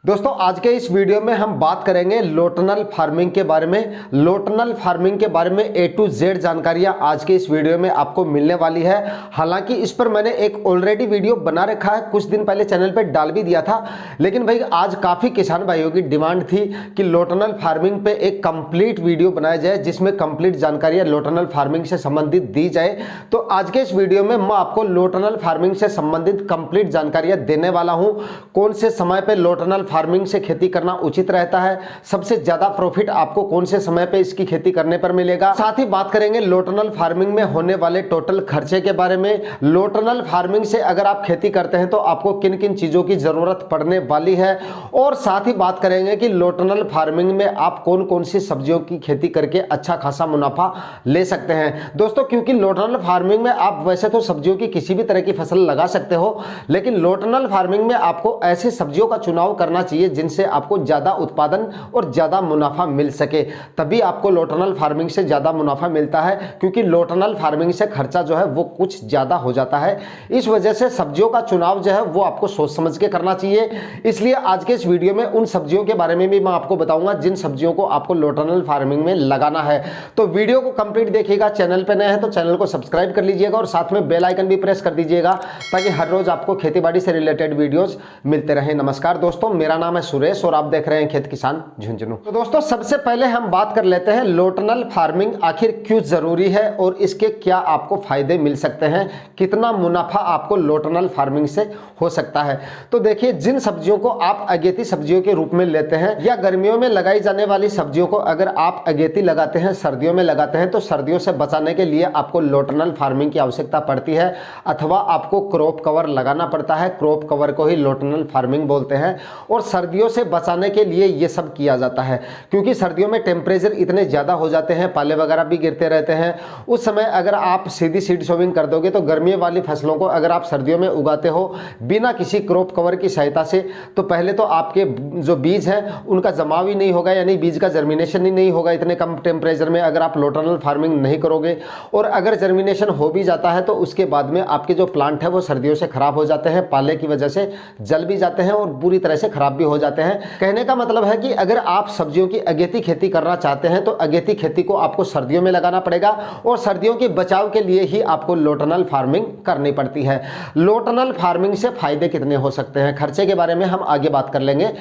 दोस्तों आज के इस वीडियो में हम बात करेंगे लोटनल फार्मिंग के बारे में। लोटनल फार्मिंग के बारे में A to Z जानकारियां आज के इस वीडियो में आपको मिलने वाली है। हालांकि इस पर मैंने एक ऑलरेडी वीडियो बना रखा है, कुछ दिन पहले चैनल पे डाल भी दिया था, लेकिन भाई आज काफ़ी किसान भाइयों की डिमांड थी कि लोटनल फार्मिंग पे एक कंप्लीट वीडियो बनाया जाए जिसमें कंप्लीट जानकारियाँ लोटनल फार्मिंग से संबंधित दी जाए। तो आज के इस वीडियो में मैं आपको लोटनल फार्मिंग से संबंधित कंप्लीट जानकारियाँ देने वाला हूँ। कौन से समय पर लोटनल फार्मिंग से खेती करना उचित रहता है, सबसे ज्यादा प्रॉफिट आपको कौन से समय पे इसकी खेती करने पर मिलेगा। साथ ही बात करेंगे लोटनल फार्मिंग में होने वाले टोटल खर्चे के बारे में। लोटनल फार्मिंग से अगर आप खेती करते हैं तो आपको किन किन चीजों की जरूरत पड़ने वाली है, और साथ ही बात करेंगे कि लोटनल फार्मिंग में आप कौन कौन सी सब्जियों की खेती करके अच्छा खासा मुनाफा ले सकते हैं। दोस्तों क्योंकि लोटनल फार्मिंग में आप वैसे तो सब्जियों की किसी भी तरह की फसल लगा सकते हो, लेकिन लोटनल फार्मिंग में आपको ऐसी सब्जियों का चुनाव करना चाहिए जिनसे आपको ज्यादा उत्पादन और ज्यादा मुनाफा मिल सके। तभी आपको लोटनल फार्मिंग से ज्यादा मुनाफा मिलता है, क्योंकि लोटनल फार्मिंग से खर्चा जो है वो कुछ ज्यादा हो जाता है। इस वजह से सब्जियों का चुनाव जो है वो आपको सोच समझ के करना चाहिए। इसलिए आज के इस वीडियो में उन सब्जियों के बारे में भी मैं आपको बताऊंगा जिन सब्जियों को आपको लोटनल फार्मिंग में लगाना है। तो वीडियो को कंप्लीट देखिएगा। चैनल पर नए हैं तो चैनल को सब्सक्राइब कर लीजिएगा और साथ में बेल आइकन भी प्रेस कर दीजिएगा ताकि हर रोज आपको खेतीबाड़ी से रिलेटेड वीडियोज मिलते रहे। नमस्कार दोस्तों, मेरा नाम है सुरेश और आप देख रहे हैं खेत किसान झुंझुनू। तो दोस्तों सबसे पहले हम बात कर लेते हैं लोटनल फार्मिंग आखिर क्यों जरूरी है और इसके क्या आपको फायदे मिल सकते हैं, कितना मुनाफा आपको लोटनल फार्मिंग से हो सकता है। तो देखिए, जिन सब्जियों को आप अगेती सब्जियों के रूप में लेते हैं या गर्मियों में लगाई जाने वाली सब्जियों को अगर आप अगेती लगाते हैं, सर्दियों में लगाते हैं, तो सर्दियों से बचाने के लिए आपको लोटनल फार्मिंग की आवश्यकता पड़ती है, अथवा आपको क्रॉप कवर लगाना पड़ता है। क्रॉप कवर को ही लोटनल फार्मिंग बोलते हैं। और सर्दियों से बचाने के लिए ये सब किया जाता है, क्योंकि सर्दियों में टेम्परेचर इतने ज़्यादा हो जाते हैं, पाले वगैरह भी गिरते रहते हैं। उस समय अगर आप सीधी सीड सोविंग कर दोगे तो गर्मियों वाली फसलों को अगर आप सर्दियों में उगाते हो बिना किसी क्रॉप कवर की सहायता से, तो पहले तो आपके जो बीज हैं उनका जमाव ही नहीं होगा, यानी बीज का जर्मिनेशन ही नहीं होगा इतने कम टेम्परेचर में अगर आप लोटनल फार्मिंग नहीं करोगे। और अगर जर्मिनेशन हो भी जाता है तो उसके बाद में आपके जो प्लांट है वो सर्दियों से खराब हो जाते हैं, पाले की वजह से जल भी जाते हैं और बुरी तरह से खराब भी हो जाते हैं। कहने का मतलब है कि अगर आप सब्जियों की अगेती खेती करना चाहते हैं तो अगेती खेती को आपको सर्दियों में लगाना पड़ेगा और सर्दियों के बचाव के लिए ही आपको लोटनल फार्मिंग करनी पड़ती है। लोटनल फार्मिंग से फायदे कितने हो सकते हैं, खर्चे के बारे में हम आगे बात कर लेंगे।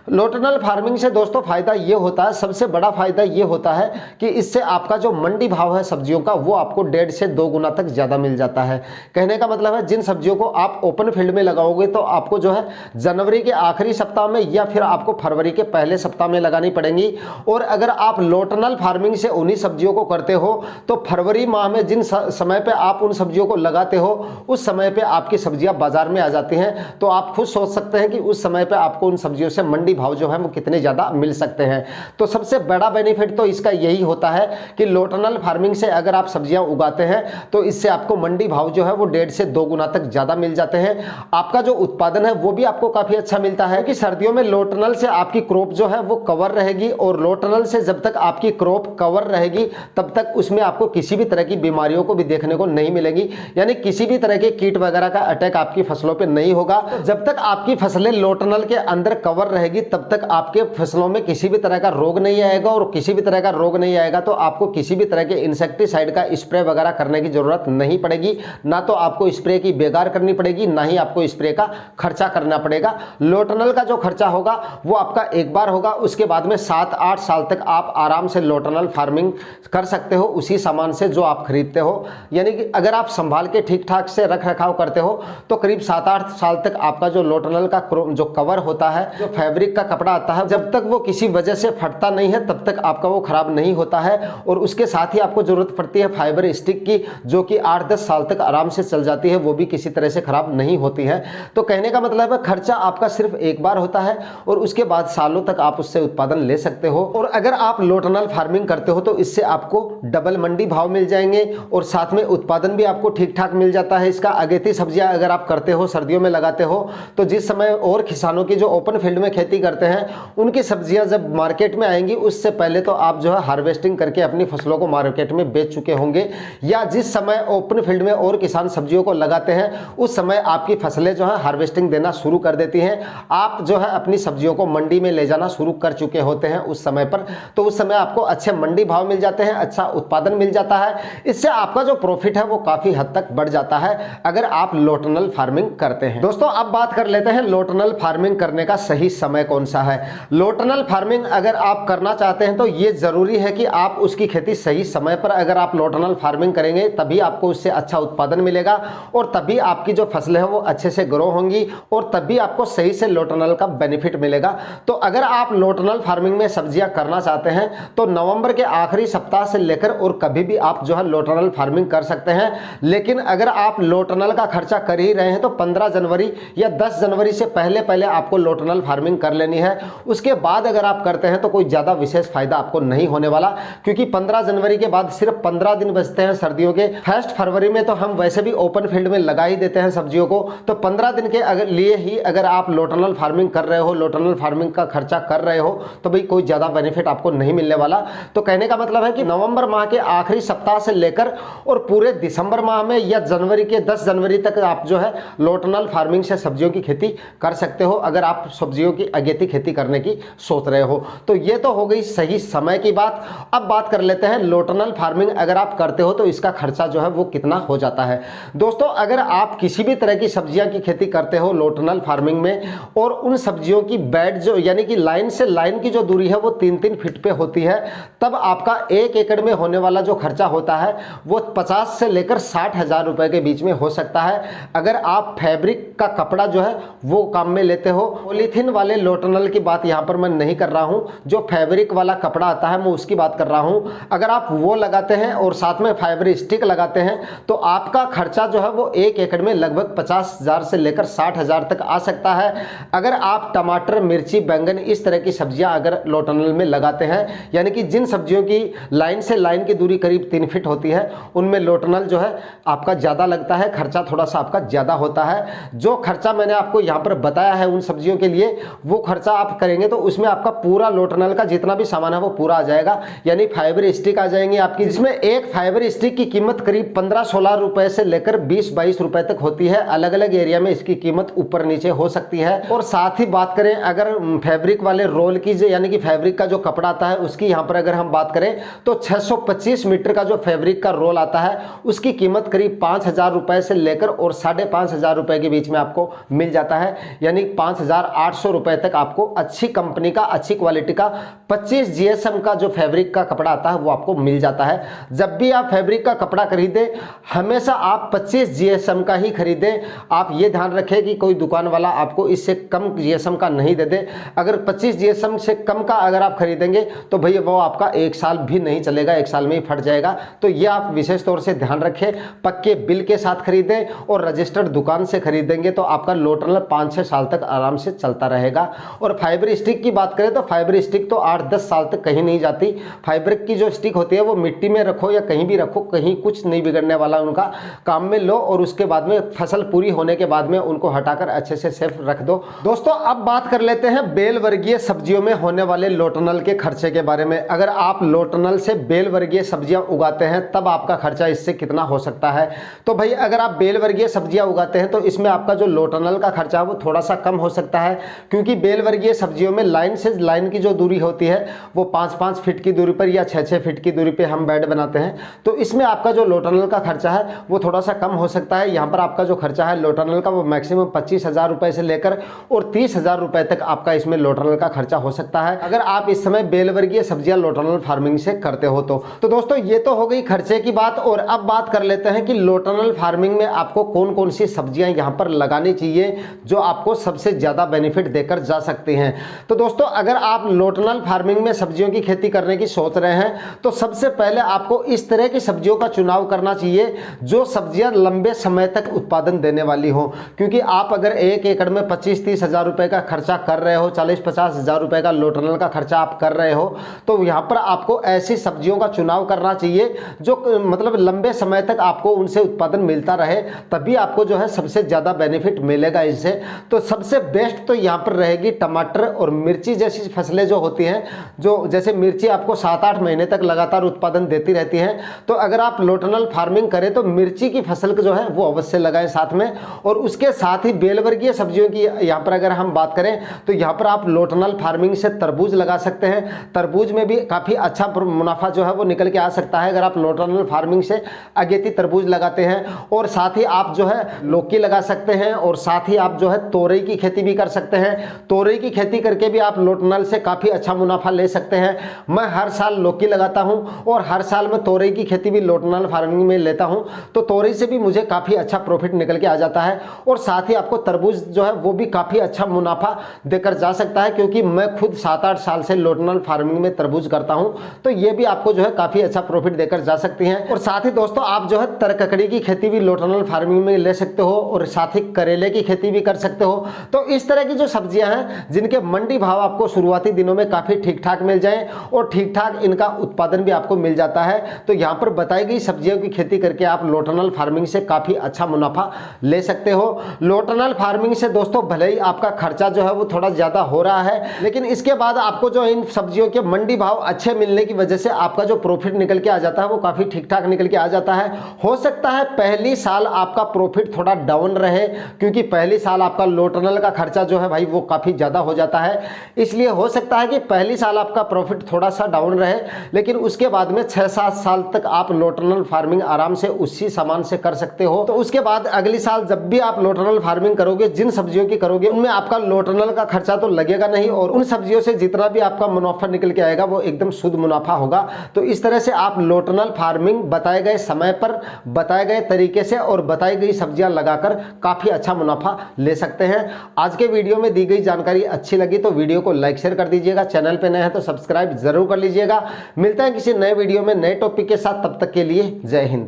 लोटनल फार्मिंग से दोस्तों फायदा ये होता है, सबसे बड़ा फायदा ये होता है कि इससे आपका जो मंडी भाव है सब्जियों का वो आपको 1.5 से 2 गुना तक ज्यादा मिल जाता है। कहने का मतलब है जिन सब्जियों को आप ओपन फील्ड में लगाओगे तो आपको जो है जनवरी के आखिरी सप्ताह में या फिर आपको फरवरी के पहले सप्ताह में लगानी पड़ेंगी। और अगर आप लोटनल फार्मिंग से उन्हीं सब्जियों को करते हो तो फरवरी माह में जिन समय पे आप उन सब्जियों को लगाते हो उस समय पे आपकी सब्जियां बाजार में आ जाती हैं, तो आप खुद सोच सकते हैं कि उस समय पे आपको उन सब्जियों से मंडी भाव जो है वो कितने ज्यादा मिल सकते हैं। तो सबसे बड़ा बेनिफिट तो इसका यही होता है कि लोटनल फार्मिंग से अगर आप सब्जियां उगाते हैं तो इससे आपको मंडी भाव जो है वो 1.5 से 2 गुना तक ज्यादा मिल जाते हैं। आपका जो उत्पादन है वो भी आपको काफी अच्छा मिलता है कि सर्दियों में लोटनल से आपकी क्रॉप जो है वो कवर रहेगी, और लोटनल से जब तक आपकी क्रॉप कवर रहेगी तब तक उसमें आपको किसी भी तरह की बीमारियों को भी देखने को नहीं मिलेगी, यानी किसी भी तरह के कीट वगैरह का अटैक आपकी फसलों पे नहीं होगा। तो जब तक आपकी फसलें लोटनल के अंदर कवर रहेगी तब तक आपके फसलों में किसी भी तरह का रोग नहीं आएगा, और किसी भी तरह का रोग नहीं आएगा तो आपको किसी भी तरह के इंसेक्टिसाइड का स्प्रे वगैरह करने की जरूरत नहीं पड़ेगी। ना तो आपको स्प्रे की बेकार करनी पड़ेगी, ना ही आपको स्प्रे का खर्चा करना पड़ेगा। लोटनल का जो खर्चा होगा वो आपका एक बार होगा, उसके बाद में 7-8 साल तक आप आराम से लोटनल फार्मिंग कर सकते हो उसी सामान से जो आप खरीदते हो। यानी कि अगर आप संभाल के ठीक ठाक से रख रखाव करते हो तो करीब 7-8 साल तक आपका जो लोटनल का जो कवर होता है, जो फैब्रिक का कपड़ा आता है, जब तक वो किसी वजह से फटता नहीं है तब तक आपका वो खराब नहीं होता है। और उसके साथ ही आपको जरूरत पड़ती है फाइबर स्टिक की, जो कि 8-10 साल तक आराम से चल जाती है, वो भी किसी तरह से खराब नहीं होती है। तो कहने का मतलब है खर्चा आपका सिर्फ एक बार होता है और उसके बाद सालों तक आप उससे उत्पादन ले सकते हो। और अगर आप लोटनल फार्मिंग करते हो तो इससे आपको डबल मंडी भाव मिल जाएंगे और साथ में उत्पादन भी आपको ठीक ठाक मिल जाता है इसका। अगेती सब्जियां अगर आप करते हो, सर्दियों में लगाते हो, तो जिस समय और किसानों की जो ओपन फील्ड में खेती करते हैं उनकी सब्जियां जब मार्केट में आएंगी उससे पहले तो आप जो है हार्वेस्टिंग करके अपनी फसलों को मार्केट में बेच चुके होंगे, या जिस समय ओपन फील्ड में और किसान सब्जियों को लगाते हैं उस समय आपकी फसलें जो है हार्वेस्टिंग देना शुरू कर देती हैं। आप जो है अपनी सब्जियों को मंडी में ले जाना शुरू कर चुके होते हैं उस समय पर, तो उस समय आपको अच्छे मंडी भाव मिल जाते हैं, अच्छा उत्पादन मिल जाता है। इससे आपका जो प्रॉफिट है वो काफी हद तक बढ़ जाता है अगर आप लोटनल फार्मिंग करते हैं। दोस्तों अब बात कर लेते हैं लोटनल फार्मिंग करने का सही समय कौन सा है। लोटनल फार्मिंग अगर आप करना चाहते हैं तो ये जरूरी है कि आप उसकी खेती सही समय पर अगर आप लोटनल फार्मिंग करेंगे तभी आपको उससे अच्छा उत्पादन मिलेगा और तभी आपकी जो फसलें हैं वो अच्छे से ग्रो होंगी और तभी आपको सही से लोटनल का बेनिफिट मिलेगा। तो अगर आप लोटनल फार्मिंग में सब्जियां करना चाहते हैं तो नवंबर के आखिरी सप्ताह से लेकर और कभी भी आप जो है लोटनल फार्मिंग कर सकते हैं। लेकिन अगर आप लोटनल का खर्चा कर ही रहे हैं तो 15 जनवरी या 10 जनवरी से पहले पहले आपको लोटनल फार्मिंग कर लेनी है। उसके बाद अगर आप करते हैं तो कोई ज़्यादा विशेष फायदा आपको नहीं होने वाला, क्योंकि 15 जनवरी के बाद सिर्फ 15 दिन बचते हैं सर्दियों के। 1 फरवरी में तो हम वैसे भी ओपन फील्ड में लगा ही देते हैं सब्जियों को, तो 15 दिन के लिए ही अगर आप लोटनल फार्मिंग कर रहे हो, लोटनल फार्मिंग का खर्चा कर रहे हो, तो भाई कोई ज़्यादा बेनिफिट आपको नहीं मिलने वाला। तो कहने का मतलब है कि नवंबर माह के आखिरी सप्ताह से लेकर और पूरे दिसंबर माह में या जनवरी के 10 जनवरी तक आप जो है लोटनल फार्मिंग से सब्जियों की खेती कर सकते हो अगर आप सब्जियों की अगेती खेती करने की सोच रहे हो। तो ये तो हो गई सही समय की बात। अब बात कर लेते हैं लोटनल फार्मिंग अगर आप करते हो तो इसका खर्चा जो है वो कितना हो जाता है। दोस्तों अगर आप किसी भी तरह की सब्जियां की खेती करते हो लोटनल फार्मिंग में और उन सब्जियों की बेड जो यानी कि लाइन से लाइन की जो दूरी है वो 3-3 फीट पे होती है, तब आपका 1 एकड़ में होने वाला जो खर्चा होता है वो 50 से लेकर 60 हजार रुपए के बीच में हो सकता है। अगर आप फैब्रिक का कपड़ा जो है वो काम में लेते हो, पॉलीथीन वाले लोटनल की बात यहाँ पर मैं नहीं कर रहा हूँ, जो फैब्रिक वाला कपड़ा आता है मैं उसकी बात कर रहा हूँ। अगर आप वो लगाते हैं और साथ में फाइबर स्टिक लगाते हैं तो आपका खर्चा जो है वो 1 एकड़ में लगभग 50 हजार से लेकर 60 हजार तक आ सकता है। अगर आप टमाटर, मिर्ची, बैंगन इस तरह की सब्जियां अगर लोटनल में लगाते हैं, यानी कि जिन सब्जियों की लाइन से लाइन की दूरी करीब 3 फीट होती है उनमें लोटनल जो है आपका ज़्यादा लगता है, खर्चा थोड़ा सा आपका ज़्यादा होता है। जो खर्चा मैंने आपको यहाँ पर बताया है उन सब्जियों के लिए, वो खर्चा आप करेंगे तो उसमें आपका पूरा लोटनल का जितना भी सामान है वो पूरा आ जाएगा। यानी फाइबर स्टिक आ जाएंगे आपकी, जिसमें एक फाइबर स्टिक की कीमत करीब 15-16 रुपए से लेकर 20-22 रुपए तक होती है। अलग अलग एरिया में इसकी कीमत ऊपर नीचे हो सकती है। और साथ ही बात करें अगर फैब्रिक वाले रोल की यानी कि फैब्रिक का जो कपड़ा आता है उसकी यहाँ पर अगर हम बात करें तो 625 मीटर का जो फैब्रिक का रोल आता है उसकी कीमत करीब 5,000 रुपए से लेकर और 5,500 रुपए के बीच में आपको मिल जाता है। यानी 5,800 रुपए तक आपको अच्छी कंपनी का, अच्छी क्वालिटी का 25 जीएसएम का जो फैब्रिक का कपड़ा आता है वो आपको मिल जाता है। जब भी आप फैब्रिक का कपड़ा खरीदें हमेशा आप 25 जीएसएम का ही खरीदें। आप ये ध्यान रखें कि कोई दुकान वाला आपको इससे कम जीएसएम का नहीं दे दे। अगर 25 जीएसएम से कम का अगर आप खरीदेंगे तो भैया वो आपका 1 साल भी नहीं चलेगा, 1 साल में ही फट जाएगा। तो ये आप विशेष तौर से ध्यान रखें, पक्के बिल के साथ खरीदें और रजिस्टर्ड दुकान से खरीदेंगे तो आपका लोटनल 5-6 साल तक आराम से चलता रहेगा। और फाइबर स्टिक की बात करें तो फाइबर स्टिक तो 8-10 साल तक कहीं नहीं जाती। फाइबर की जो स्टिक होती है वो मिट्टी में रखो या कहीं भी रखो, कहीं कुछ नहीं बिगड़ने वाला, उनका काम में लो और उसके बाद में फसल पूरी होने के बाद में उनको हटाकर अच्छे से सेफ रख दो। दोस्तों अब बात कर लेते हैं बेल वर्गीय सब्जियों में होने वाले लोटनल के खर्चे के बारे में। अगर आप लोटनल से बेल वर्गीय सब्जियां उगाते हैं तब आपका खर्चा इससे कितना हो सकता है। तो भाई अगर आप बेल वर्गीय सब्जियां उगाते हैं तो इसमें आपका जो लोटनल का खर्चा है वो थोड़ा सा कम हो सकता है, क्योंकि बेल वर्गीय सब्जियों में लाइन से लाइन की जो दूरी होती है वो 5-5 फीट की दूरी पर या 6-6 फीट की दूरी पर हम बेड बनाते हैं। तो इसमें आपका जो लोटनल का खर्चा है वो थोड़ा सा कम हो सकता है। यहाँ पर आपका जो खर्चा है लोटनल का वो मैक्सिमम 25,000 रुपए से लेकर और 30,000 रुपए तक आपका इसमें लोटनल का खर्चा हो सकता है अगर आप इस समय बेल वर्गीय सब्जियां लोटनल फार्मिंग से करते हो तो दोस्तों ये तो हो गई खर्चे की बात। और अब बात कर लेते हैं कि लोटनल फार्मिंग में आपको कौन कौन सी सब्जियां यहाँ पर लगानी चाहिए जो आपको सबसे ज्यादा बेनिफिट देकर जा सकती हैं। तो दोस्तों अगर आप लोटनल फार्मिंग में सब्जियों की खेती करने की सोच रहे हैं तो सबसे पहले आपको इस तरह की सब्जियों का चुनाव करना चाहिए जो सब्जियां लंबे समय तक उत्पादन देने वाली हो। क्योंकि आप अगर 1 एकड़ में 25-30 हजार रुपए का खर्चा कर रहे हो, 40-50 हजार रुपए का लोटनल का खर्चा आप कर रहे हो, तो यहाँ पर आपको ऐसी सब्जियों का चुनाव करना चाहिए जो मतलब लंबे समय तक आपको उनसे उत्पादन मिलता रहे, तभी आपको जो है सबसे ज़्यादा बेनिफिट मिलेगा इससे। तो सबसे बेस्ट तो यहाँ पर रहेगी टमाटर और मिर्ची जैसी फसलें जो होती हैं, जो जैसे मिर्ची आपको 7-8 महीने तक लगातार उत्पादन देती रहती है। तो अगर आप लोटनल फार्मिंग करें तो मिर्ची की फसल जो है वो अवश्य लगाएं साथ में। और उसके साथ ही बेल वर्गीय सब्जियों की यहाँ पर अगर हम हम बात करें तो यहाँ पर आप लोटनल फार्मिंग से तरबूज लगा सकते हैं। तरबूज में भी काफ़ी अच्छा मुनाफा जो है वो निकल के आ सकता है अगर आप लोटनल फार्मिंग से अगेती तरबूज लगाते हैं। और साथ ही आप जो है लौकी लगा सकते हैं और साथ ही आप जो है तोरई की खेती भी कर सकते हैं। तोरई की खेती करके भी आप लोटनल से काफ़ी अच्छा मुनाफा ले सकते हैं। मैं हर साल लौकी लगाता हूं और हर साल मैं तोरई की खेती भी लोटनल फार्मिंग में लेता हूं, तो तोरई से भी मुझे काफ़ी अच्छा प्रॉफिट निकल के आ जाता है। और साथ ही आपको तरबूज जो है वो भी काफ़ी अच्छा मुनाफा देकर जा सकता है, क्योंकि मैं खुद 7-8 साल से लोटनल फार्मिंग में तरबूज करता हूं, तो ये भी आपको जो है काफ़ी अच्छा प्रॉफिट देकर जा सकती हैं। और साथ ही दोस्तों आप जो है तरककड़ी की खेती भी लोटनल फार्मिंग में ले सकते हो और साथ ही करेले की खेती भी कर सकते हो। तो इस तरह की जो सब्जियां हैं जिनके मंडी भाव आपको शुरुआती दिनों में काफ़ी ठीक ठाक मिल जाएं और ठीक ठाक इनका उत्पादन भी आपको मिल जाता है, तो यहाँ पर बताई गई सब्जियों की खेती करके आप लोटनल फार्मिंग से काफ़ी अच्छा मुनाफा ले सकते हो। लोटनल फार्मिंग से दोस्तों भले ही आपका खर्चा जो है वो थोड़ा ज़्यादा हो रहा है, लेकिन इसके बाद आपको जो इन सब्जियों के मंडी भाव अच्छे मिलने की वजह से आपका जो प्रॉफिट निकल के आ जाता है वो काफ़ी ठीक ठाक निकल के आ जाता है। हो सकता है पहली साल आपका प्रॉफिट थोड़ा डाउन रहे, क्योंकि पहली साल आपका लोटनल का खर्चा जो है भाई वो काफ़ी ज़्यादा हो जाता है, इसलिए हो सकता है कि पहली साल आपका प्रॉफिट थोड़ा सा डाउन रहे, लेकिन उसके बाद में 6-7 साल तक आप लोटनल फार्मिंग आराम से उसी सामान से कर सकते हो। तो उसके बाद अगली साल जब भी आप लोटनल फार्मिंग करोगे, जिन सब्जियों की करोगे उनमें आपका लोटनल का खर्चा तो लगेगा नहीं और उन सब्जियों से जितना भी आपका मुनाफा निकल के आएगा वो एकदम शुद्ध मुनाफा होगा। तो इस तरह से आप लोटनल फार्मिंग बताए गए समय पर बताए गए तरीके से और बताई गई सब्जियां लगाकर काफ़ी अच्छा मुनाफा ले सकते हैं। आज के वीडियो में दी गई जानकारी अच्छी लगी तो वीडियो को लाइक शेयर कर दीजिएगा, चैनल पे नए हैं तो सब्सक्राइब जरूर कर लीजिएगा। मिलते हैं किसी नए वीडियो में नए टॉपिक के साथ, तब तक के लिए जय हिंद।